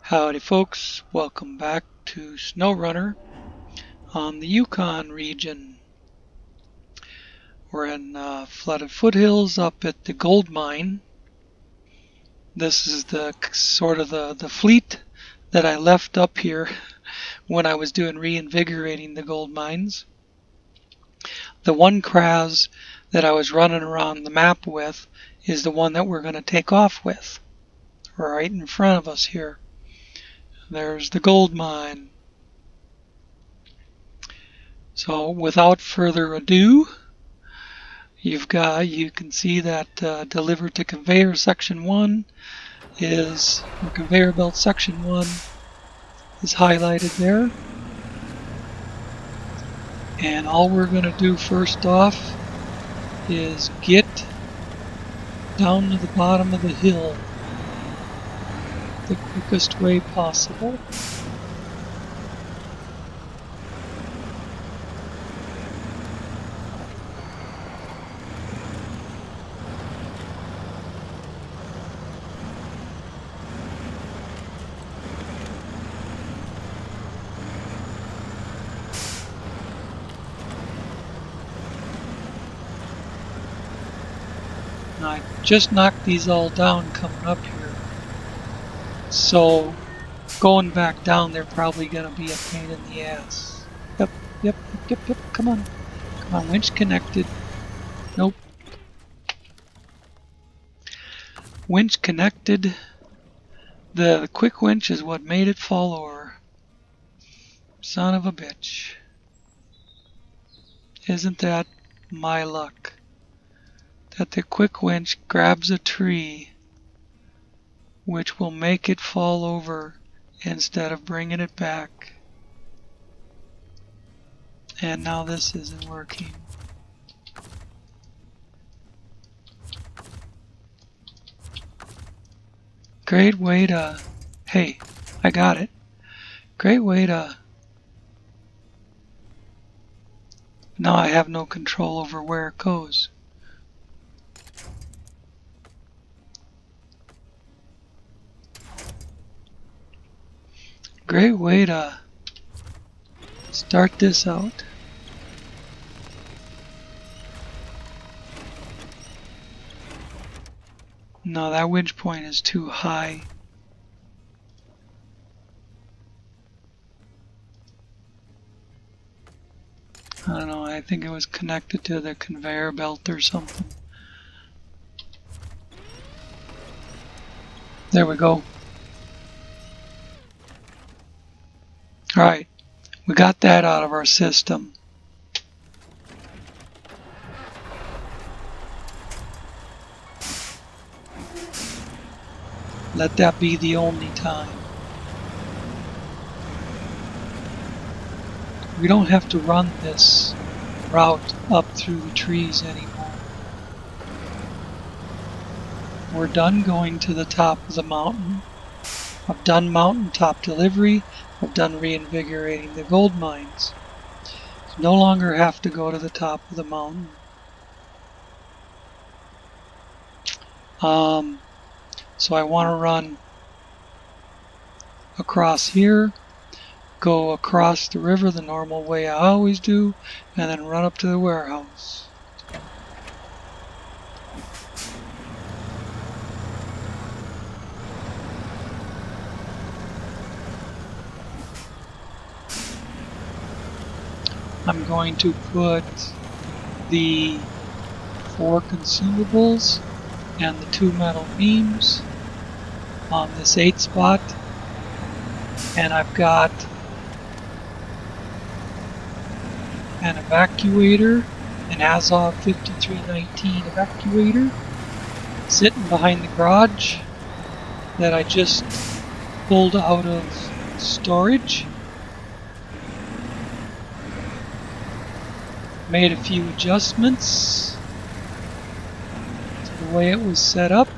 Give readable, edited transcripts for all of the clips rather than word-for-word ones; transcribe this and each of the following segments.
Howdy folks, welcome back to SnowRunner on the Yukon region. We're in flooded foothills up at the gold mine. This is the sort of the fleet that I left up here when I was doing reinvigorating the gold mines. The one Kraz that I was running around the map with is the one that we're going to take off with, right in front of us here. There's the gold mine. So without further ado, you can see that delivered to Conveyor Section 1 is, or Conveyor Belt Section 1 is highlighted there. And all we're going to do first off is get down to the bottom of the hill the quickest way possible. I just knocked these all down coming up here, so going back down they're probably going to be a pain in the ass. Yep, come on, winch connected. Nope. Winch connected. The quick winch is what made it fall over. Son of a bitch. Isn't that my luck? That the quick winch grabs a tree which will make it fall over instead of bringing it back. And now this isn't working. Great way to, hey, I got it. Great way to, now I have no control over where it goes. Great way to start this out. No, that winch point is too high. I don't know, I think it was connected to the conveyor belt or something. There we go. Alright, we got that out of our system. Let that be the only time. We don't have to run this route up through the trees anymore. We're done going to the top of the mountain. I've done mountaintop delivery. I've done reinvigorating the gold mines. No longer have to go to the top of the mountain. So I want to run across here, go across the river the normal way I always do, and then run up to the warehouse. I'm going to put the 4 consumables and the 2 metal beams on this 8 spot, and I've got an evacuator, an Azov 5319 evacuator sitting behind the garage that I just pulled out of storage. Made a few adjustments to the way it was set up,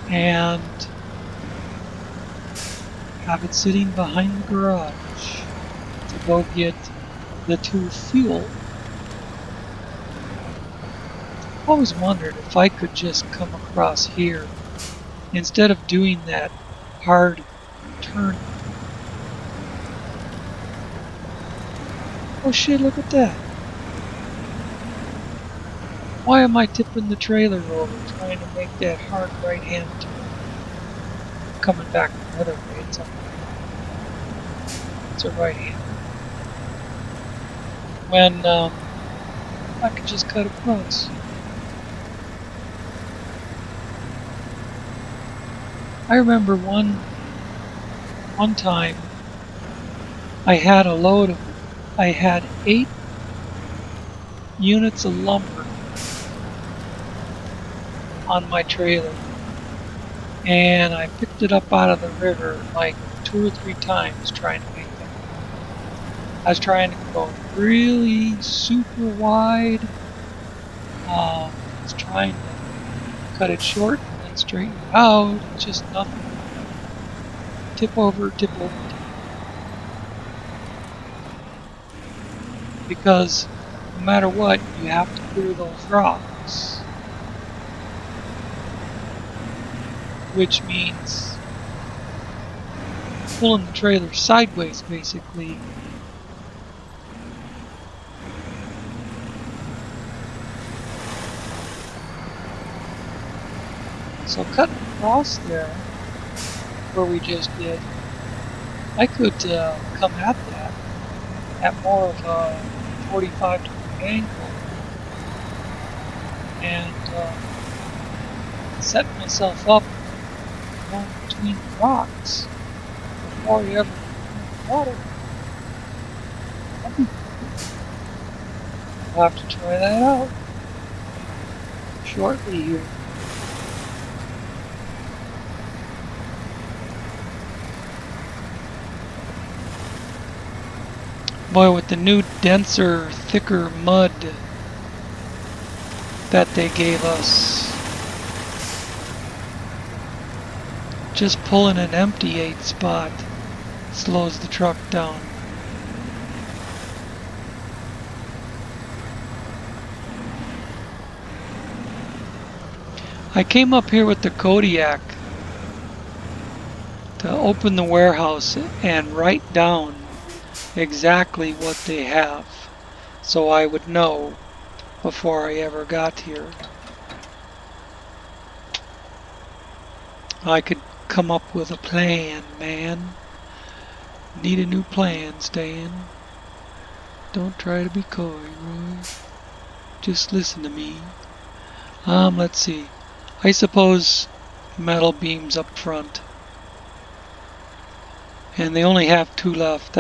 and have it sitting behind the garage to go get the 2 fuel. Always wondered if I could just come across here instead of doing that hard turn. Oh shit, look at that. Why am I tipping the trailer over trying to make that hard right hand turn? Coming back the other way, it's a right hand. When I could just cut across. I remember one time I had 8 units of lumber on my trailer, and I picked it up out of the river like 2 or 3 times trying to make that. I was trying to go really super wide. I was trying to cut it short and then straighten it out. It's just nothing. Tip over, tip over, tip over. Because no matter what, you have to clear those rocks. Which means pulling the trailer sideways, basically. So cutting across there, where we just did, I could come at that at more of a 45-degree angle and set myself up going between the rocks before you ever get in the water. I'll have to try that out shortly here. Boy, with the new denser, thicker mud that they gave us, just pulling an empty 8 spot slows the truck down. I came up here with the Kodiak to open the warehouse and write down exactly what they have, so I would know before I ever got here. I could come up with a plan, man. Need a new plan, Stan. Don't try to be coy, Roy. Just listen to me. Let's see. I suppose metal beams up front. And they only have 2 left.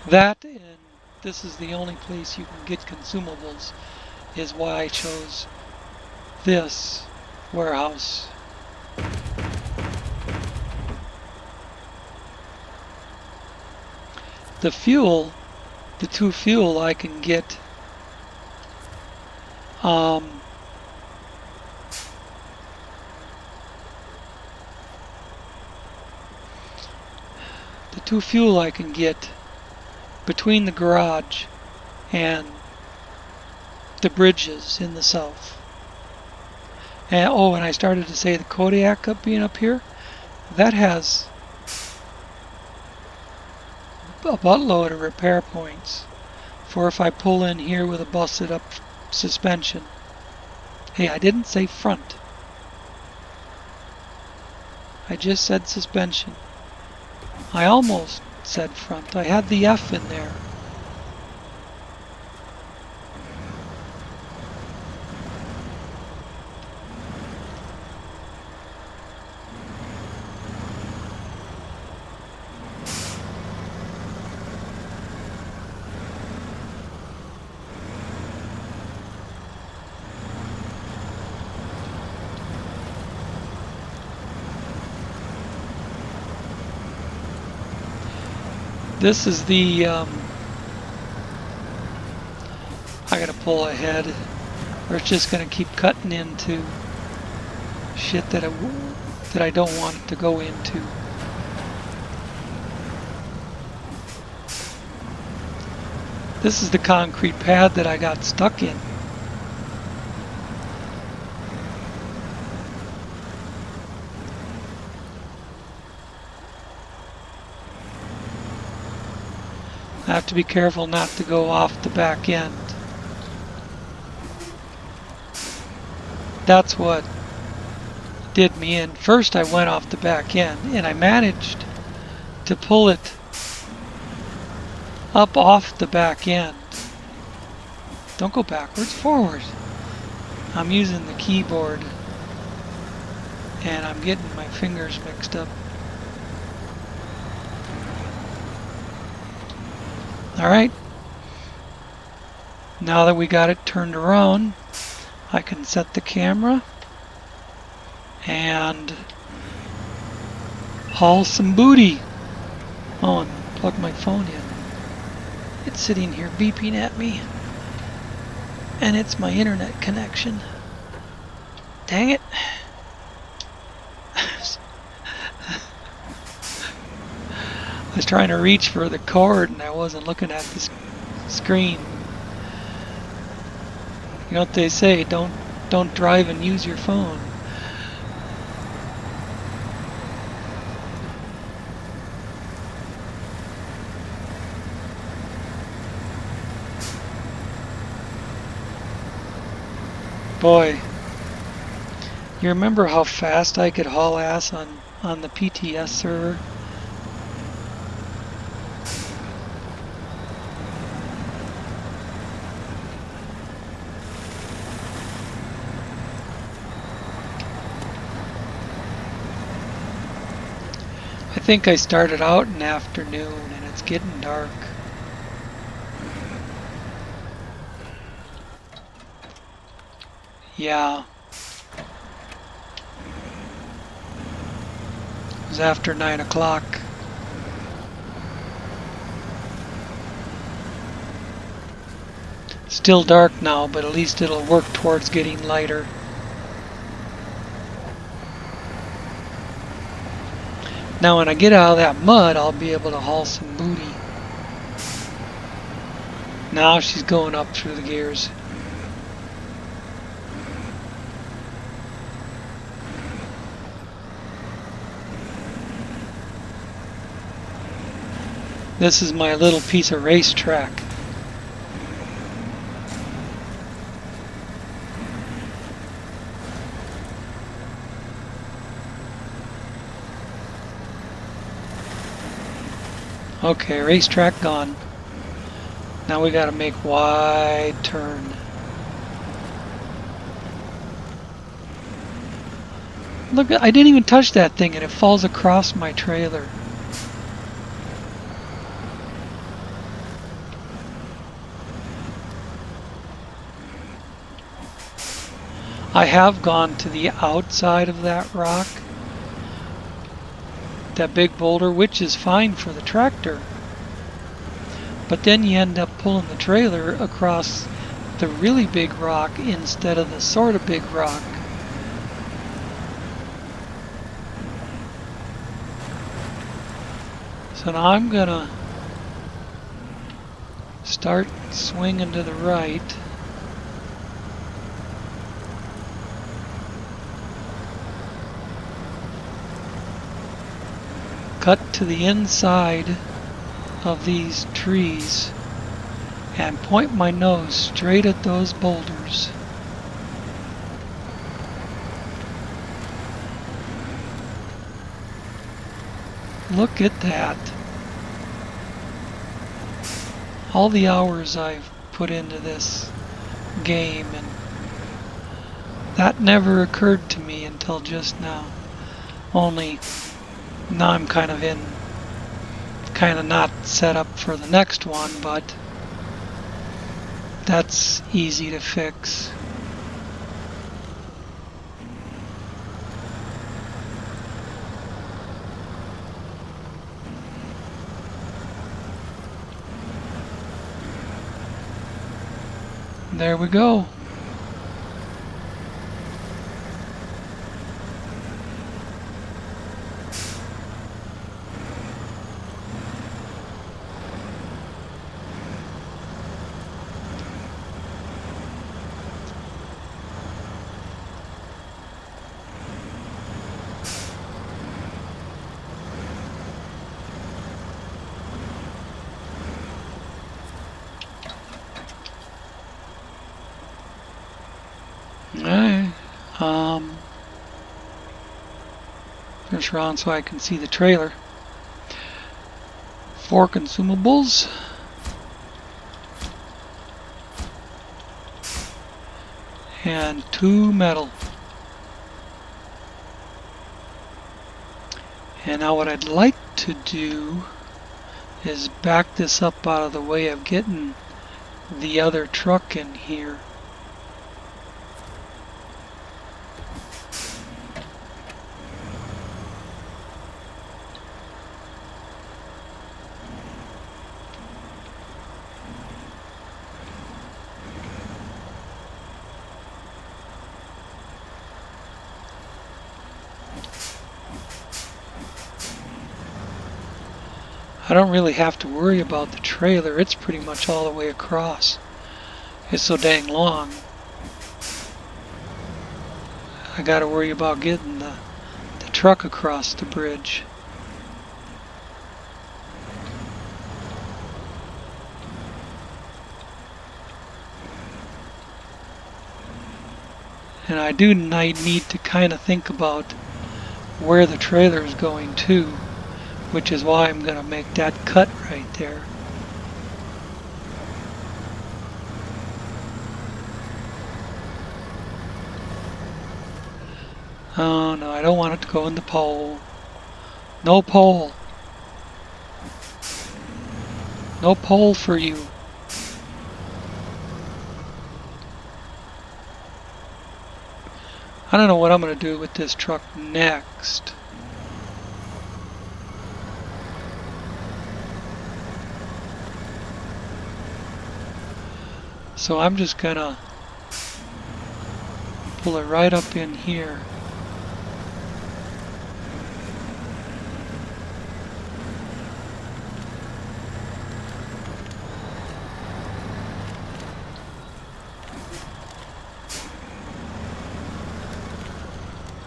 That, and this is the only place you can get consumables, is why I chose this warehouse. The fuel, the 2 fuel I can get between the garage and the bridges in the south. And and I started to say the Kodiak being up here, that has a buttload of repair points for if I pull in here with a busted up suspension. Hey, I didn't say front. I just said suspension. I almost said front. I had the F in there. This is the, I gotta pull ahead, or it's just gonna keep cutting into shit that I don't want it to go into. This is the concrete pad that I got stuck in. I have to be careful not to go off the back end. That's what did me in. First I went off the back end and I managed to pull it up off the back end. Don't go backwards, forward. I'm using the keyboard and I'm getting my fingers mixed up. Alright, now that we got it turned around, I can set the camera and haul some booty. Oh, and plug my phone in. It's sitting here beeping at me, and it's my internet connection. Dang it. I was trying to reach for the cord and I wasn't looking at the screen. You know what they say, don't drive and use your phone. Boy, you remember how fast I could haul ass on the PTS server? I think I started out in the afternoon and it's getting dark. Yeah. It was after 9 o'clock. Still dark now, but at least it'll work towards getting lighter. Now when I get out of that mud, I'll be able to haul some booty. Now she's going up through the gears. This is my little piece of racetrack. Okay, racetrack gone. Now we gotta make wide turn. Look, I didn't even touch that thing and it falls across my trailer. I have gone to the outside of that rock, that big boulder, which is fine for the tractor. But then you end up pulling the trailer across the really big rock instead of the sort of big rock. So now I'm gonna start swinging to the right. Cut to the inside of these trees and point my nose straight at those boulders. Look at that. All the hours I've put into this game, and that never occurred to me until just now. Only now I'm kind of not set up for the next one, but that's easy to fix. There we go. Alright. Finish around so I can see the trailer. 4 consumables. And 2 metal. And now what I'd like to do is back this up out of the way of getting the other truck in here. I don't really have to worry about the trailer. It's pretty much all the way across. It's so dang long. I gotta worry about getting the truck across the bridge. And I do need to kind of think about where the trailer is going to, which is why I'm going to make that cut right there. Oh no, I don't want it to go in the pole. No pole. No pole for you. I don't know what I'm going to do with this truck next. So I'm just going to pull it right up in here.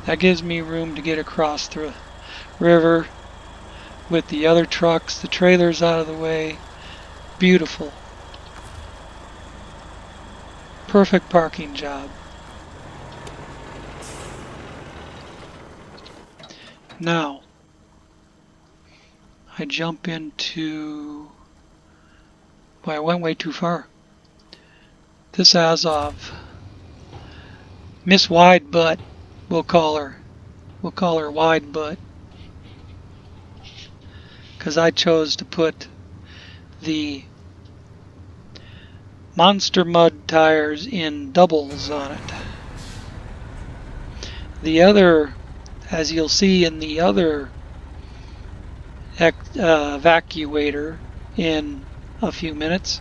That gives me room to get across the river with the other trucks, the trailers out of the way. Beautiful. Perfect parking job. Now, I jump into... Boy, I went way too far. This Azov. Miss Wide Butt, we'll call her. We'll call her Wide Butt. Because I chose to put the Monster Mud tires in doubles on it. The other, as you'll see in the other evacuator in a few minutes,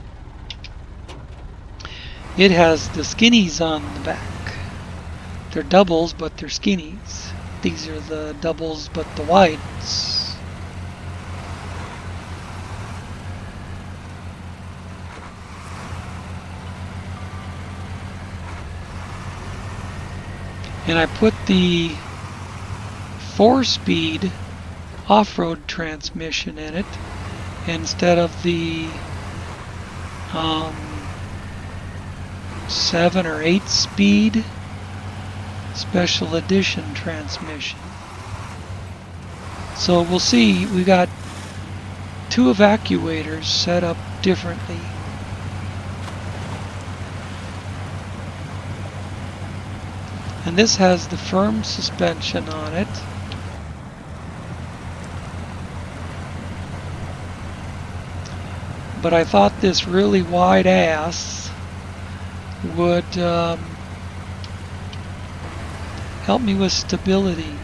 it has the skinnies on the back. They're doubles, but they're skinnies. These are the doubles, but the wides. And I put the 4-speed off-road transmission in it instead of the 7 or 8-speed special edition transmission. So we'll see, we got 2 evacuators set up differently. And this has the firm suspension on it. But I thought this really wide ass would help me with stability.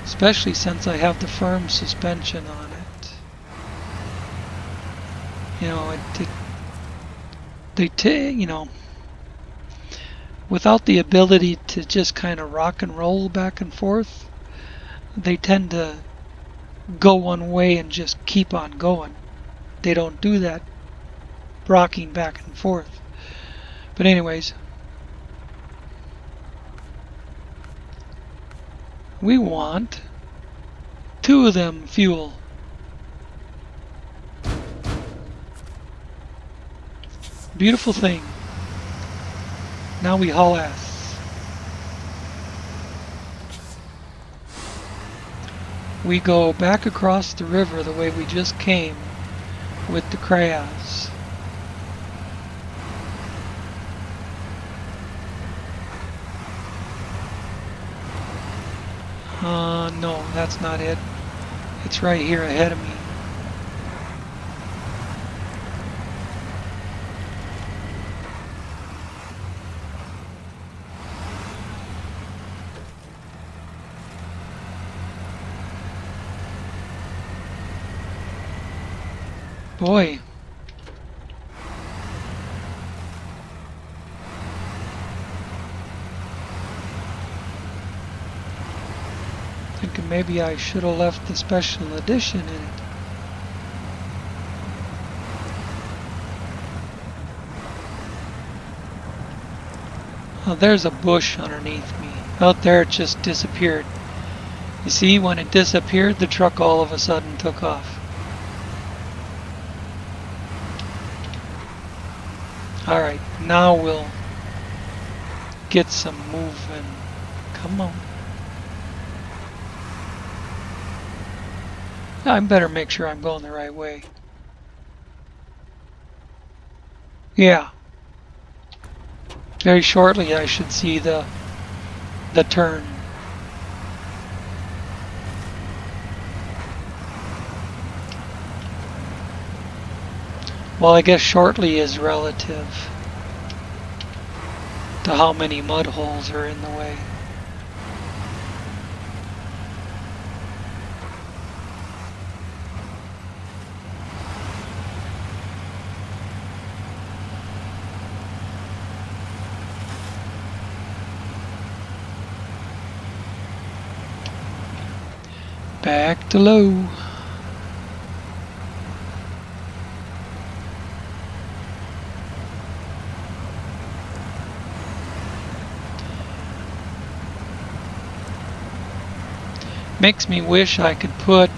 Especially since I have the firm suspension on it. You know, you know, without the ability to just kind of rock and roll back and forth, they tend to go one way and just keep on going. They don't do that rocking back and forth. But anyways, we want 2 of them fuel. Beautiful thing. Now we haul ass. We go back across the river the way we just came with the crayas. No, that's not it. It's right here ahead of me. Boy. Thinking maybe I should have left the special edition in it. Oh, there's a bush underneath me. Out there it just disappeared. You see, when it disappeared, the truck all of a sudden took off. Alright, now we'll get some moving. Come on. I better make sure I'm going the right way. Yeah. Very shortly I should see the turn. Well, I guess shortly is relative to how many mud holes are in the way. Back to low. Makes me wish I could put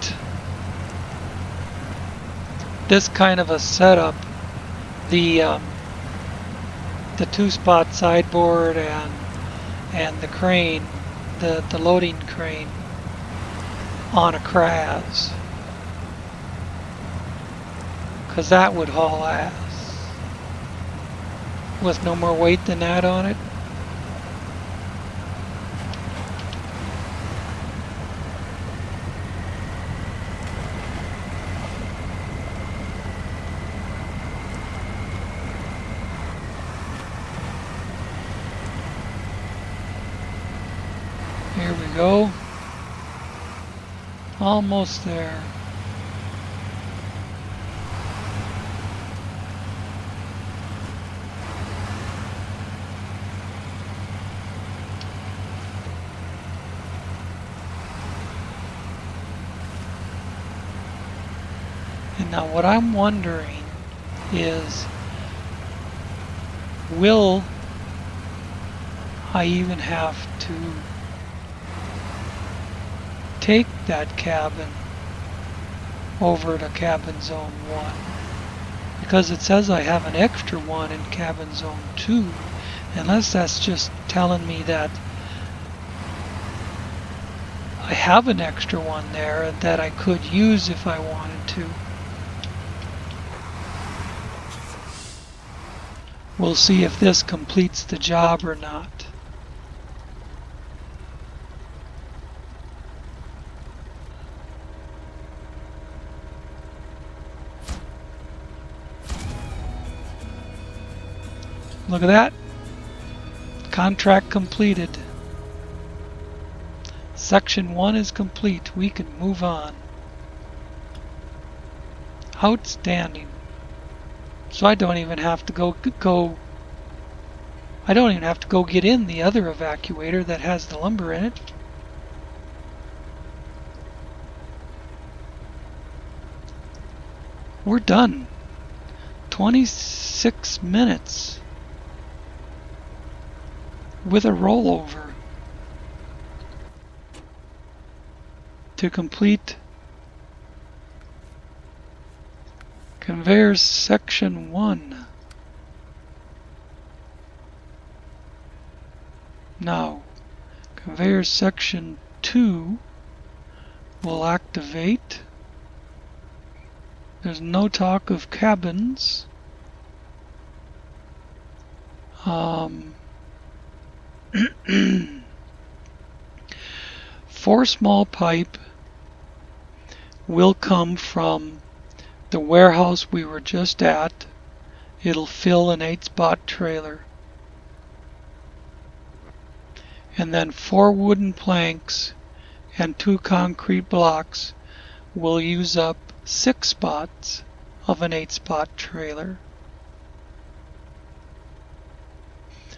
this kind of a setup, the two-spot sideboard and the crane, the loading crane on a Kraz, because that would haul ass with no more weight than that on it. Here we go. Almost there. And now what I'm wondering is, will I even have to take that cabin over to cabin zone 1, because it says I have an extra one in cabin zone 2, unless that's just telling me that I have an extra one there that I could use if I wanted to. We'll see if this completes the job or not. Look at that. Contract completed. Section 1 is complete. We can move on. Outstanding. So I don't even have to go I don't even have to go get in the other evacuator that has the lumber in it. We're done. 26 minutes with a rollover to complete Conveyor Section 1. Now, Conveyor Section 2 will activate. There's no talk of cabins. Four small pipe will come from the warehouse we were just at. It'll fill an 8-spot trailer. And then 4 wooden planks and 2 concrete blocks will use up 6 spots of an 8-spot trailer.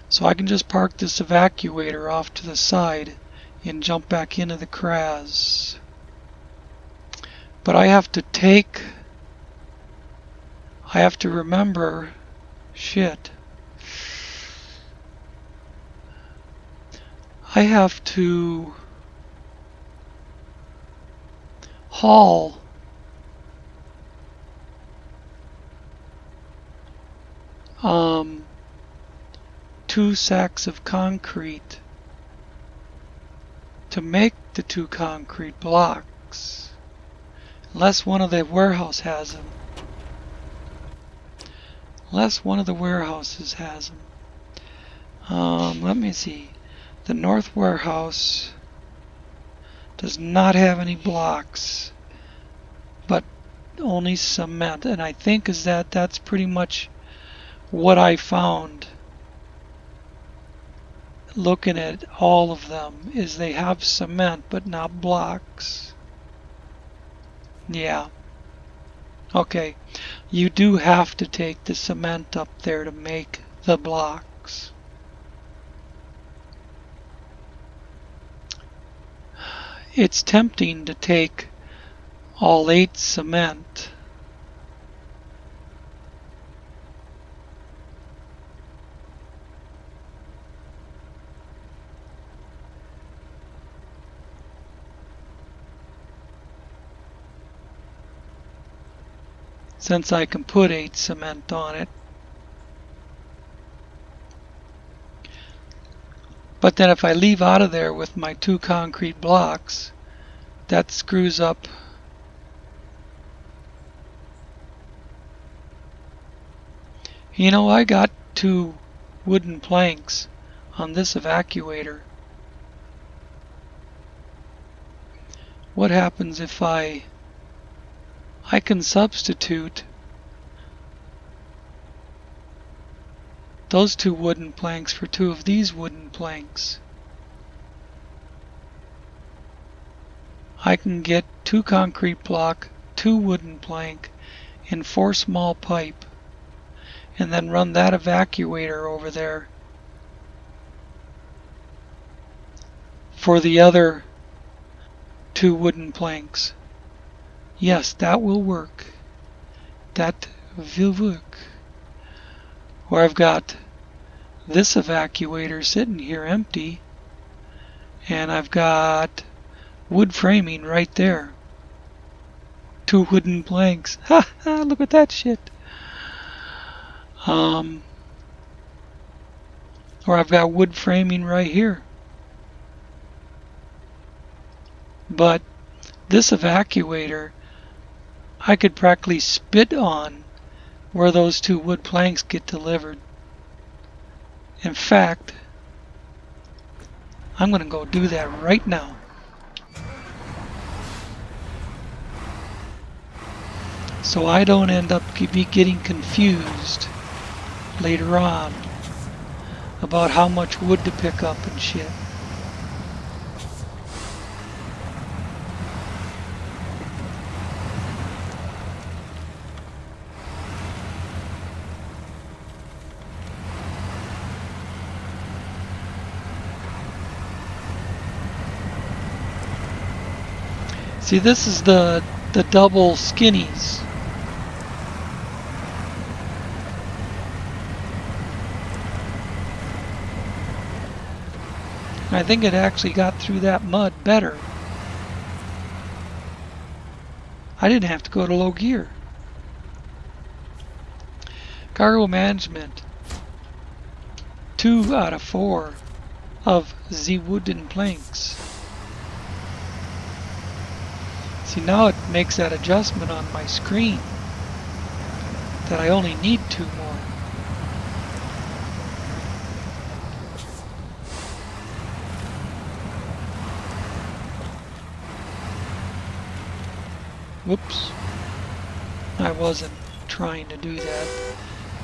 So I can just park this evacuator off to the side and jump back into the CRAS. But I have to remember, shit. I have to haul two sacks of concrete to make the 2 concrete blocks, unless one of the warehouse has them. Unless one of the warehouses has them. Let me see. The North Warehouse does not have any blocks, but only cement. And I think that's pretty much what I found looking at all of them, is they have cement but not blocks. Yeah. Okay. You do have to take the cement up there to make the blocks. It's tempting to take all 8 cement. Since I can put 8 cement on it. But then if I leave out of there with my 2 concrete blocks, that screws up. You know, I got 2 wooden planks on this evacuator. What happens if I can substitute those 2 wooden planks for 2 of these wooden planks. I can get 2 concrete block, 2 wooden plank, and 4 small pipe, and then run that evacuator over there for the other 2 wooden planks. Yes, that will work. That will work. Or I've got this evacuator sitting here empty, and I've got wood framing right there. 2 wooden planks. Ha ha, look at that shit. Or I've got wood framing right here. But this evacuator, I could practically spit on where those 2 wood planks get delivered. In fact, I'm going to go do that right now. So I don't end up getting confused later on about how much wood to pick up and shit. See, this is the double skinnies. I think it actually got through that mud better. I didn't have to go to low gear. Cargo management. 2 out of 4. of the wooden planks. See, now it makes that adjustment on my screen that I only need 2 more. Whoops. I wasn't trying to do that.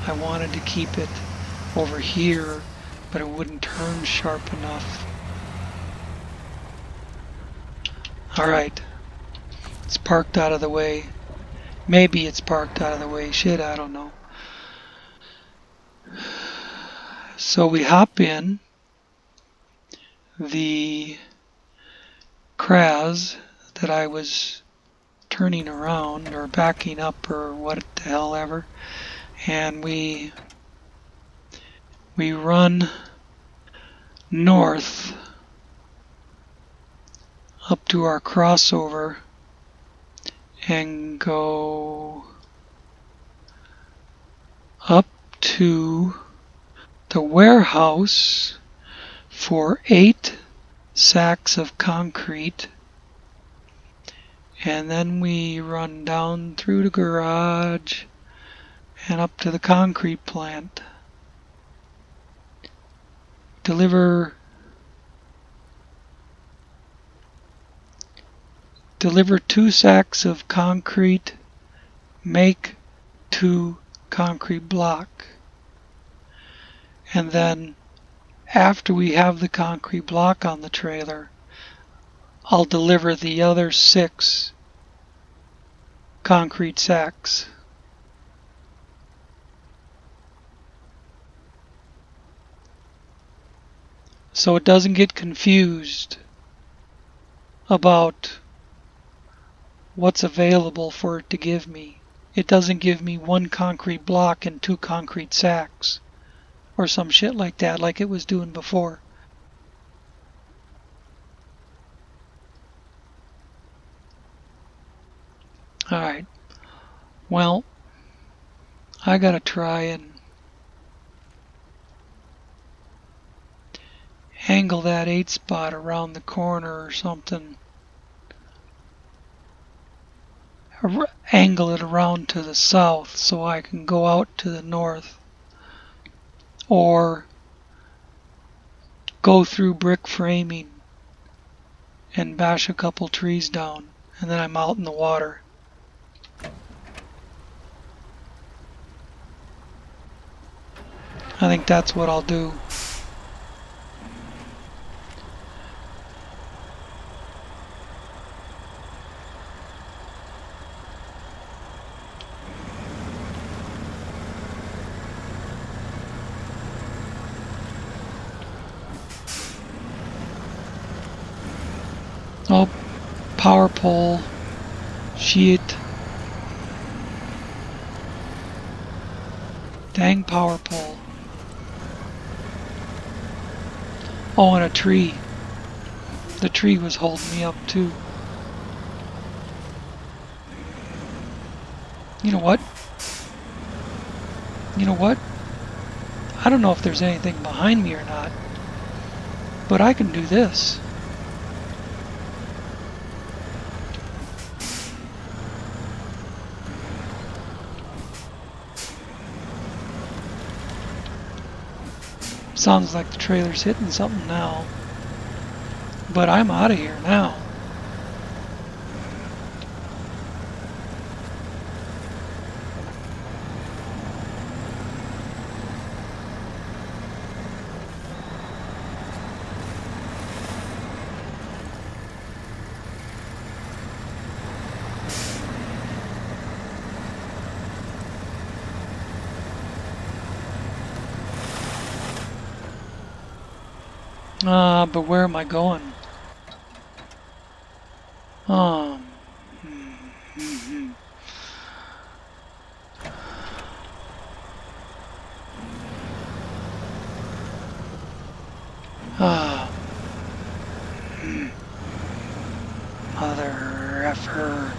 I wanted to keep it over here, but it wouldn't turn sharp enough. Alright. It's parked out of the way. Maybe it's parked out of the way. Shit, I don't know. So we hop in the Kraz that I was turning around or backing up or what the hell ever, and we run north up to our crossover and go up to the warehouse for 8 sacks of concrete, and then we run down through the garage and up to the concrete plant. Deliver 2 sacks of concrete, make 2 concrete block. And then after we have the concrete block on the trailer, I'll deliver the other 6 concrete sacks. So it doesn't get confused about what's available for it to give me. It doesn't give me 1 concrete block and 2 concrete sacks or some shit like that, like it was doing before. Alright, well, I gotta try and angle that 8 spot around the corner or something. Or angle it around to the south so I can go out to the north. Or go through brick framing and bash a couple trees down, and then I'm out in the water. I think that's what I'll do. Oh, power pole, shit. Dang power pole. Oh, and a tree. The tree was holding me up too. You know what? You know what? I don't know if there's anything behind me or not, but I can do this. Sounds like the trailer's hitting something now, but I'm out of here now. But where am I going? Um. Ah. Mother effer.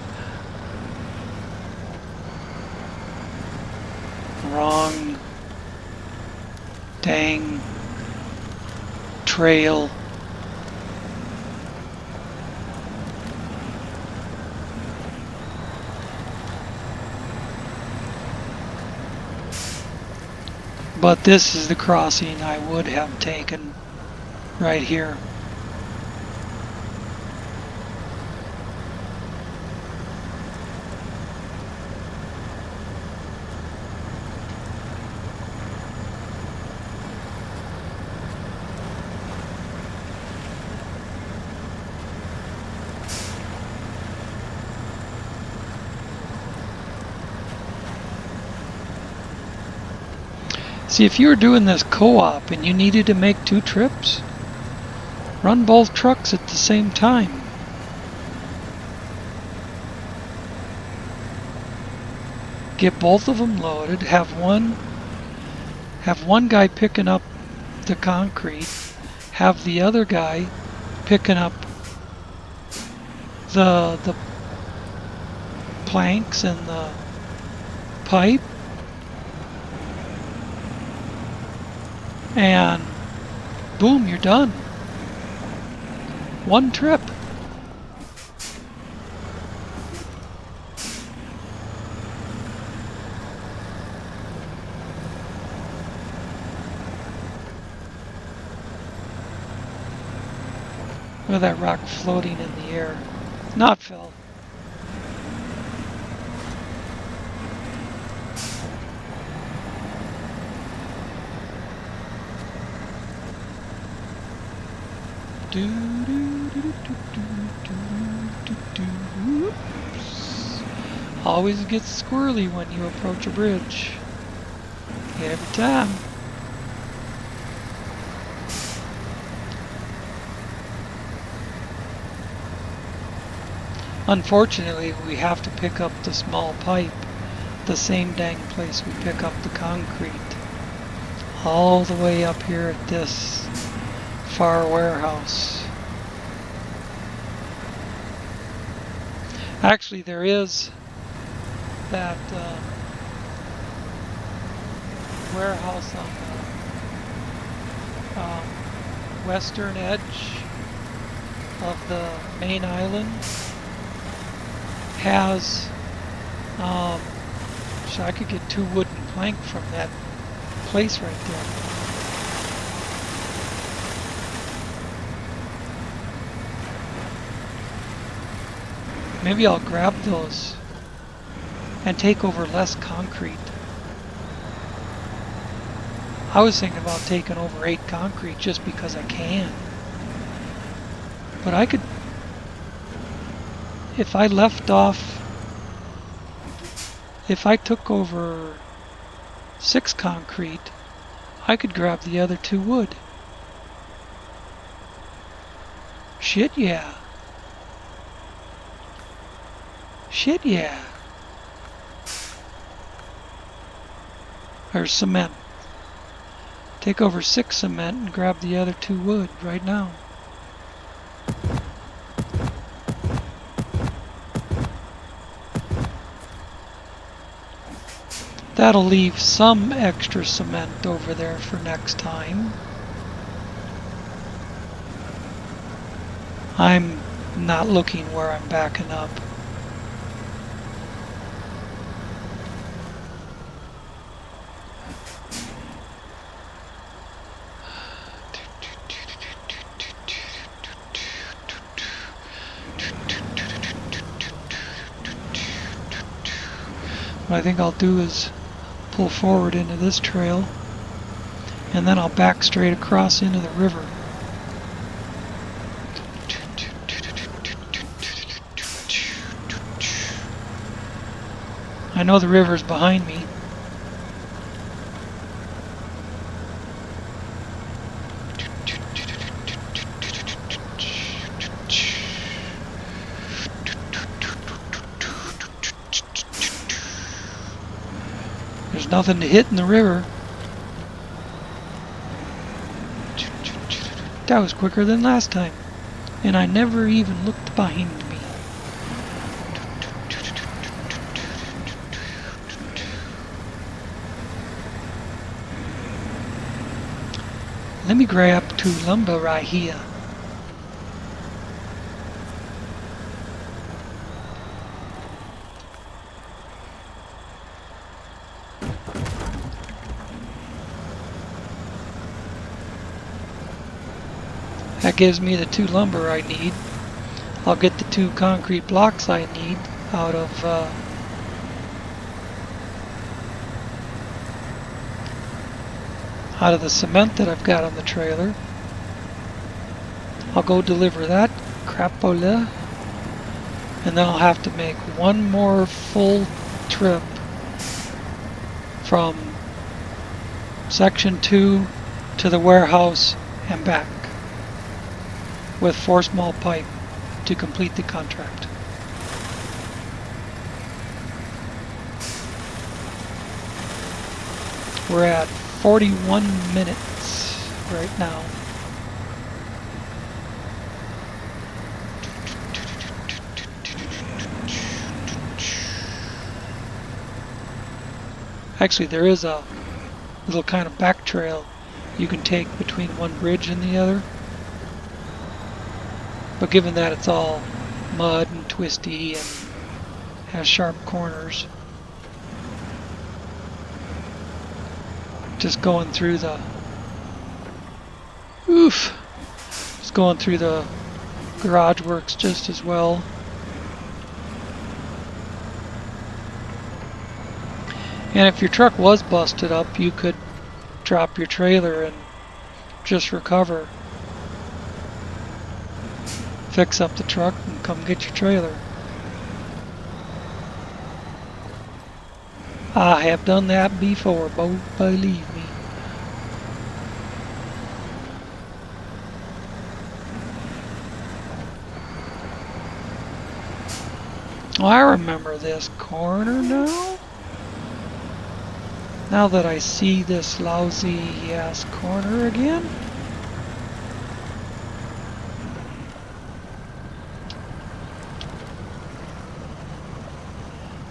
Wrong. Dang. trail. But this is the crossing I would have taken right here. See, if you were doing this co-op and you needed to make 2 trips, run both trucks at the same time. Get both of them loaded, have one guy picking up the concrete, have the other guy picking up the planks and the pipe, and boom, you're done. 1 trip. Look at that rock floating in the air. Not Phil. Always gets squirrely when you approach a bridge. Every time. Unfortunately, we have to pick up the small pipe the same dang place we pick up the concrete. All the way up here at this far warehouse. Actually, there is that warehouse on the western edge of the main island has so I could get 2 wooden plank from that place right there. Maybe I'll grab those and take over less concrete. I was thinking about taking over 8 concrete just because I can. But I could, if I left off, if I took over 6 concrete, I could grab the other 2 wood. Shit yeah. Shit yeah. Or cement. Take over 6 cement and grab the other 2 wood right now. That'll leave some extra cement over there for next time. I'm not looking where I'm backing up. What I think I'll do is pull forward into this trail and then I'll back straight across into the river. I know the river's behind me. There's nothing to hit in the river. That was quicker than last time. And I never even looked behind me. Let me grab 2 lumber right here. That gives me the 2 lumber I need. I'll get the 2 concrete blocks I need out of the cement that I've got on the trailer. I'll go deliver that crapola, and then I'll have to make one more full trip from section 2 to the warehouse and back with 4 small pipe to complete the contract. We're at 41 minutes right now. Actually, there is a little kind of back trail you can take between one bridge and the other. But given that it's all mud and twisty and has sharp corners, just going through the garage works just as well. And if your truck was busted up, you could drop your trailer and just recover, fix up the truck and come get your trailer. I have done that before, believe me. Oh, I remember this corner now. Now that I see this lousy ass corner again.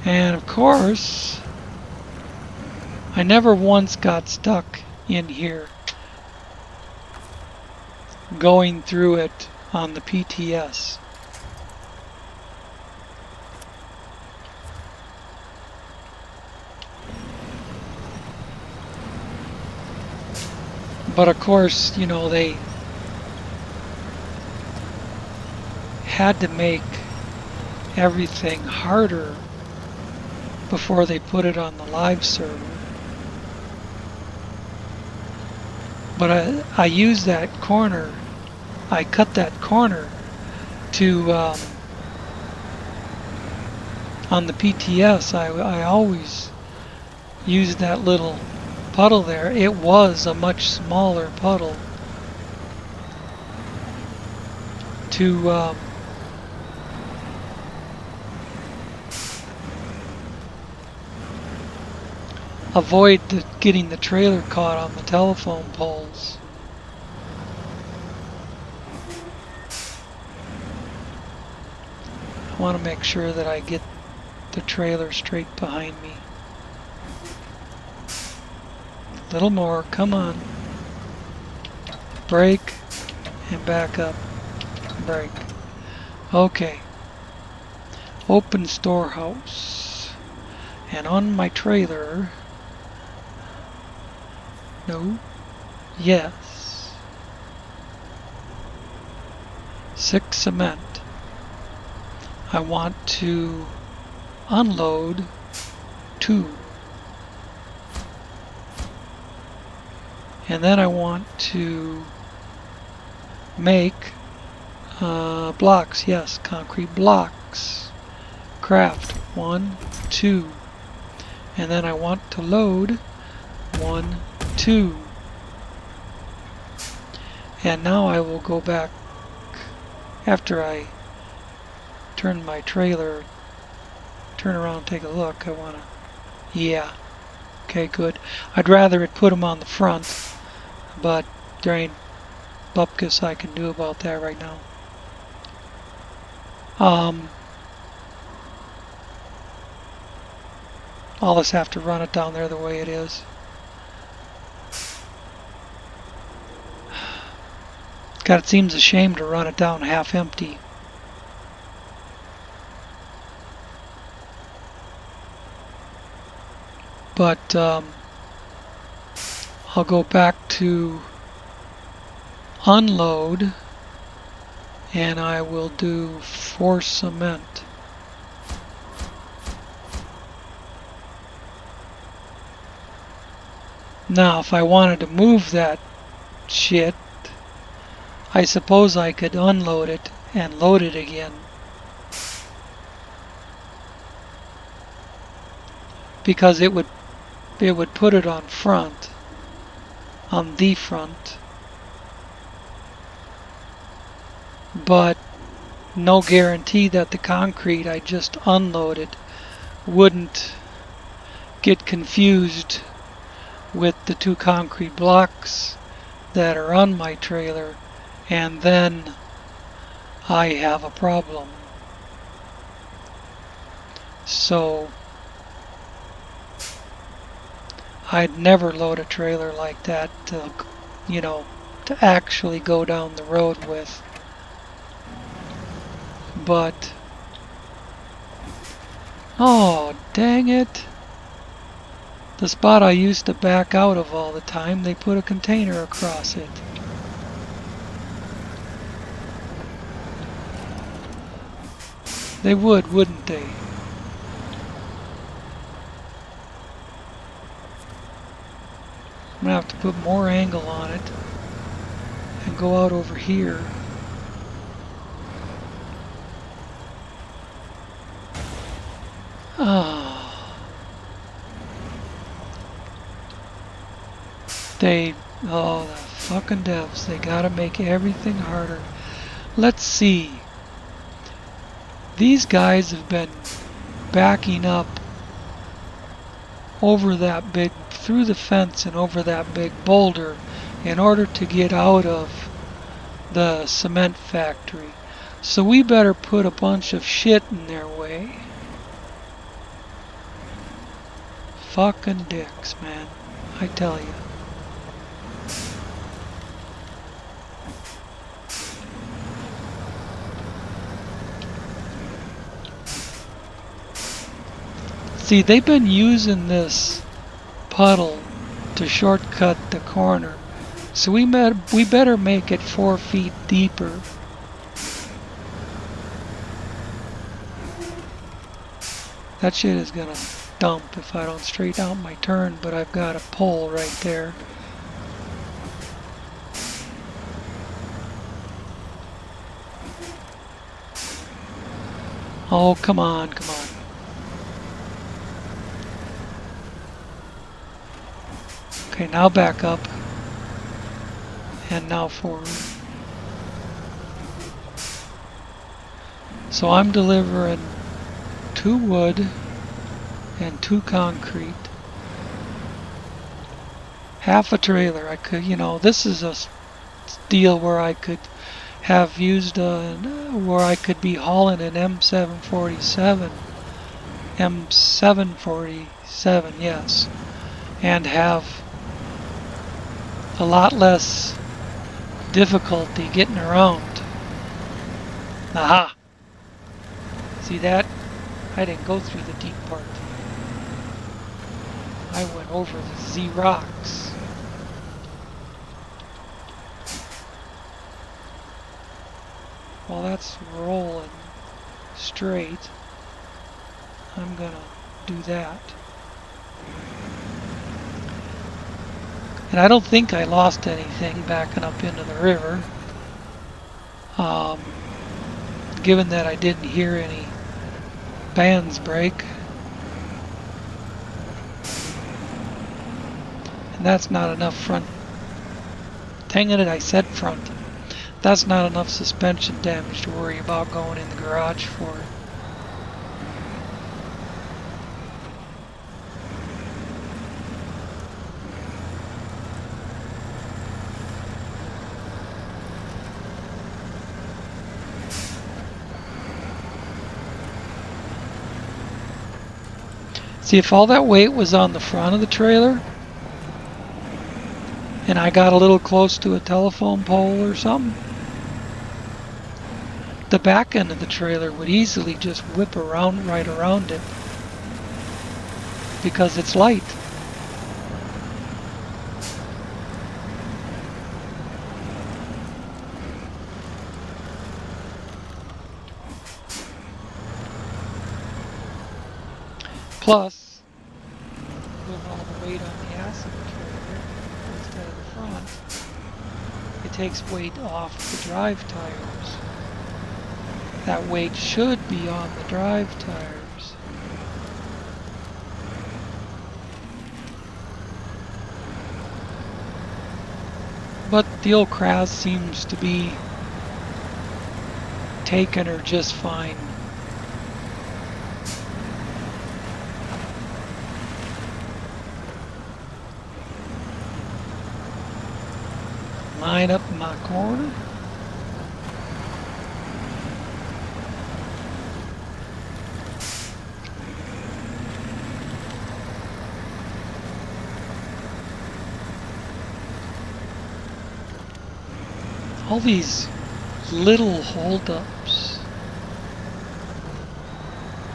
And of course, I never once got stuck in here going through it on the PTS. But of course, you know, they had to make everything harder before they put it on the live server. But I used that corner, I cut that corner to, on the PTS, I always used that little puddle there. It was a much smaller puddle to avoid getting the trailer caught on the telephone poles. I want to make sure that I get the trailer straight behind me. A little more, come on. Brake and back up. Brake. Okay. Open storehouse. And on my trailer. No. Yes. 6 cement. I want to unload 2. And then I want to make blocks, yes, concrete blocks. Craft 1, 2. And then I want to load 1, 2. And now I will go back after I turn my trailer, turn around, take a look. I want to, yeah. Okay, good. I'd rather it put them on the front. But there ain't bupkis I can do about that right now. I'll just have to run it down there the way it is. God, it seems a shame to run it down half empty. But I'll go back to unload, and I will do 4 cement. Now, if I wanted to move that shit, I suppose I could unload it and load it again. Because it would put it on front, on the front. But no guarantee that the concrete I just unloaded wouldn't get confused with the 2 concrete blocks that are on my trailer, and then I have a problem. So I'd never load a trailer like that to, to actually go down the road with. But, oh, dang it. The spot I used to back out of all the time, they put a container across it. They would, wouldn't they? I'm gonna have to put more angle on it and go out over here. Oh, the fucking devs, they gotta make everything harder. Let's see. These guys have been backing up over that big, through the fence and over that big boulder in order to get out of the cement factory. So we better put a bunch of shit in their way. Fucking dicks, man. I tell you. See, they've been using this puddle to shortcut the corner. So we better make it 4 feet deeper. That shit is gonna dump if I don't straighten out my turn, but I've got a pole right there. Oh, come on, come on. Okay, now back up. And now forward. So I'm delivering 2 wood and 2 concrete. Half a trailer. I could, this is a deal where I could have used where I could be hauling an M747, yes, and have a lot less difficulty getting around. Aha! See that? I didn't go through the deep part. I went over the Z rocks. While that's rolling straight, I'm gonna do that. And I don't think I lost anything backing up into the river. Given that I didn't hear any bands break. And that's not enough front. Dang it, I said front. That's not enough suspension damage to worry about going in the garage for. See, if all that weight was on the front of the trailer, and I got a little close to a telephone pole or something, the back end of the trailer would easily just whip around right around it because it's light. Plus, with all the weight on the acid trailer instead of the front, it takes weight off the drive tires. That weight should be on the drive tires. But the old Kraz seems to be taking her just fine. Line up in my corner. All these little holdups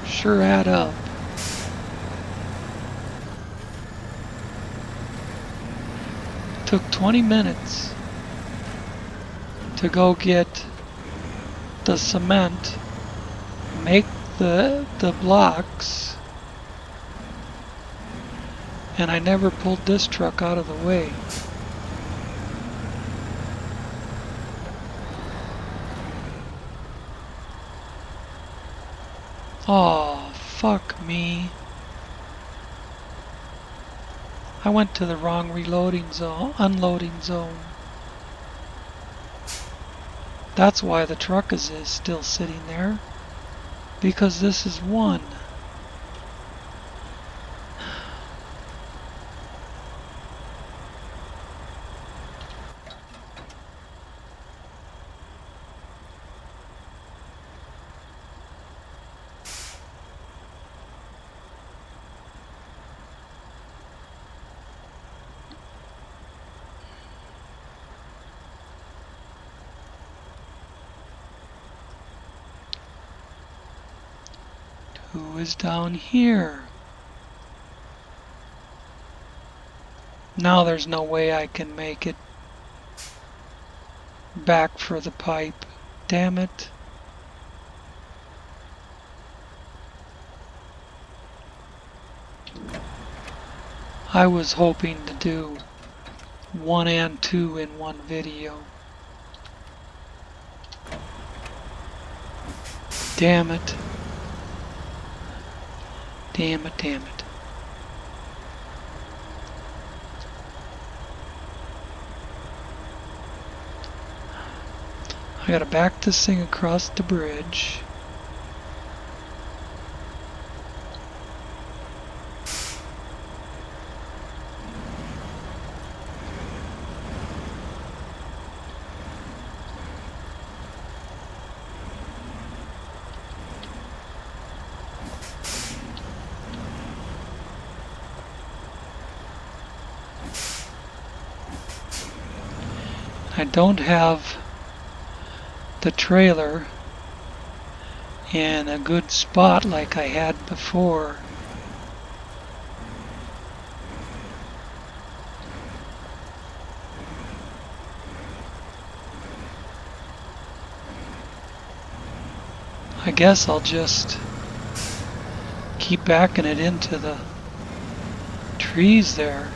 sure add up. Took 20 minutes to go get the cement, make the blocks, and I never pulled this truck out of the way. Oh, fuck me. I went to the wrong unloading zone. That's why the truck is still sitting there. Because this is one. Who is down here? Now there's no way I can make it back for the pipe. Damn it. I was hoping to do 1 and 2 in one video. Damn it. Damn it, damn it. I gotta back this thing across the bridge. I don't have the trailer in a good spot like I had before. I guess I'll just keep backing it into the trees there.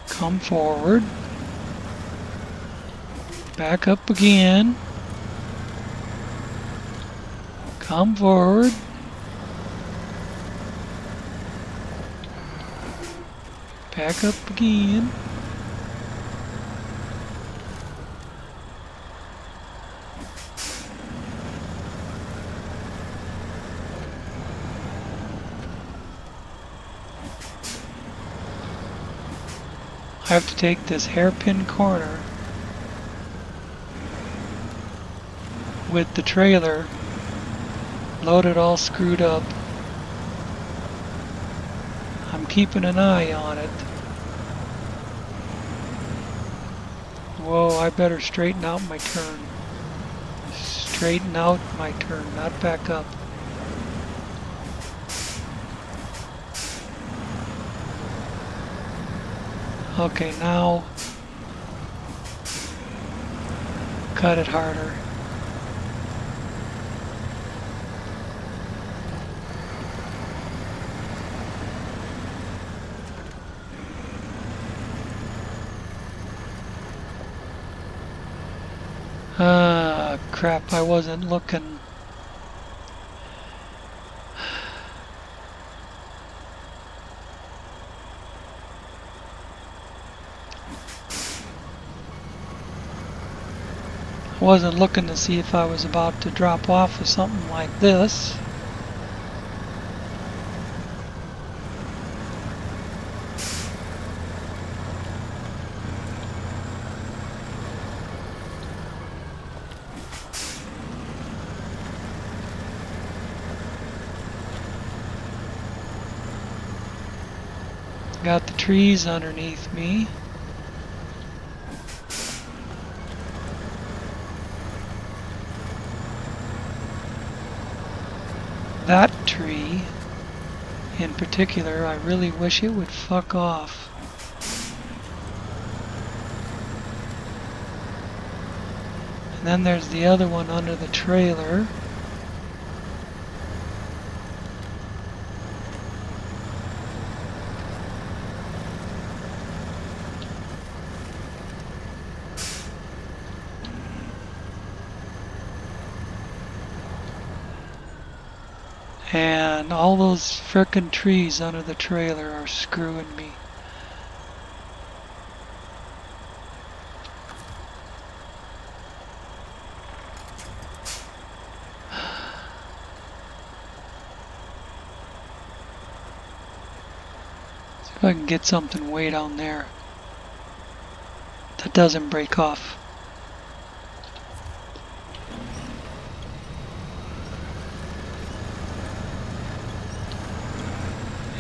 Come forward, back up again, come forward, back up again, I have to take this hairpin corner with the trailer loaded all screwed up. I'm keeping an eye on it. Whoa, I better straighten out my turn. Straighten out my turn, not back up. Okay, now cut it harder. Ah, crap, I wasn't looking. I wasn't looking to see if I was about to drop off of something like this. Got the trees underneath me. That tree in particular, I really wish it would fuck off. And then there's the other one under the trailer. And all those frickin' trees under the trailer are screwing me. See if I can get something way down there that doesn't break off.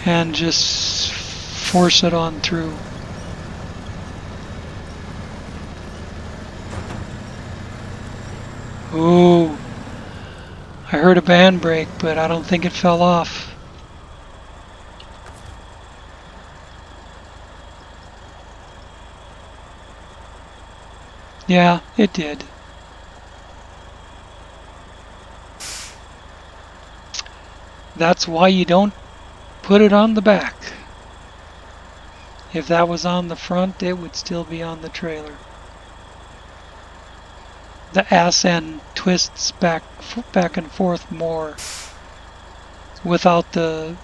And just force it on through. Ooh, I heard a band break, but I don't think it fell off. Yeah, it did. That's why you don't put it on the back. If that was on the front, it would still be on the trailer. The ass end twists back and forth more without the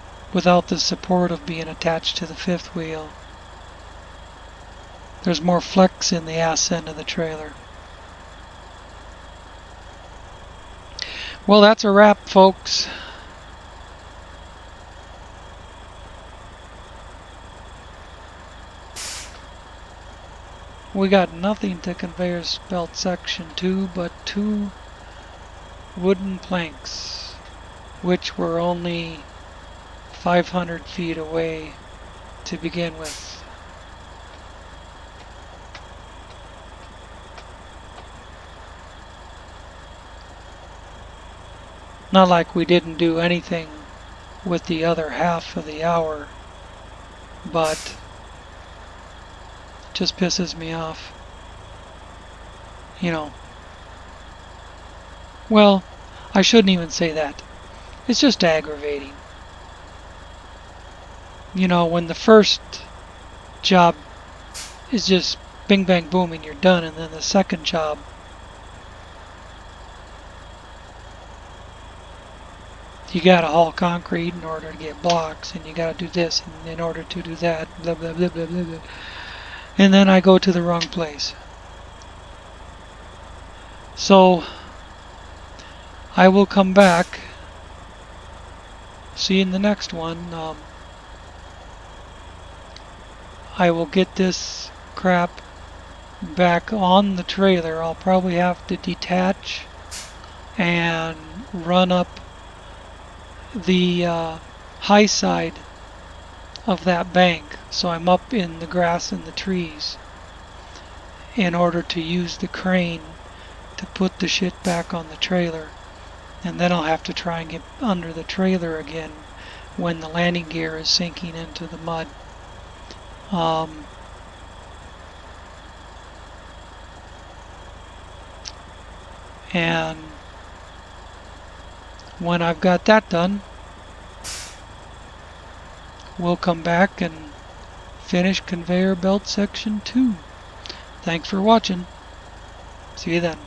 support of being attached to the fifth wheel. There's more flex in the ass end of the trailer. Well, that's a wrap, folks. We got nothing to conveyor belt section 2 but 2 wooden planks, which were only 500 feet away to begin with. Not like we didn't do anything with the other half of the hour, but just pisses me off. You know. Well, I shouldn't even say that. It's just aggravating. You know, when the first job is just bing bang boom and you're done, and then the second job you gotta haul concrete in order to get blocks, and you gotta do this in order to do that, blah blah blah blah blah blah. And then I go to the wrong place. So I will come back. See you in the next one. I will get this crap back on the trailer. I'll probably have to detach and run up the high side of that bank, so I'm up in the grass and the trees, in order to use the crane to put the shit back on the trailer. And then I'll have to try and get under the trailer again when the landing gear is sinking into the mud. And when I've got that done, we'll come back and finish conveyor belt section 2. Thanks for watching. See you then.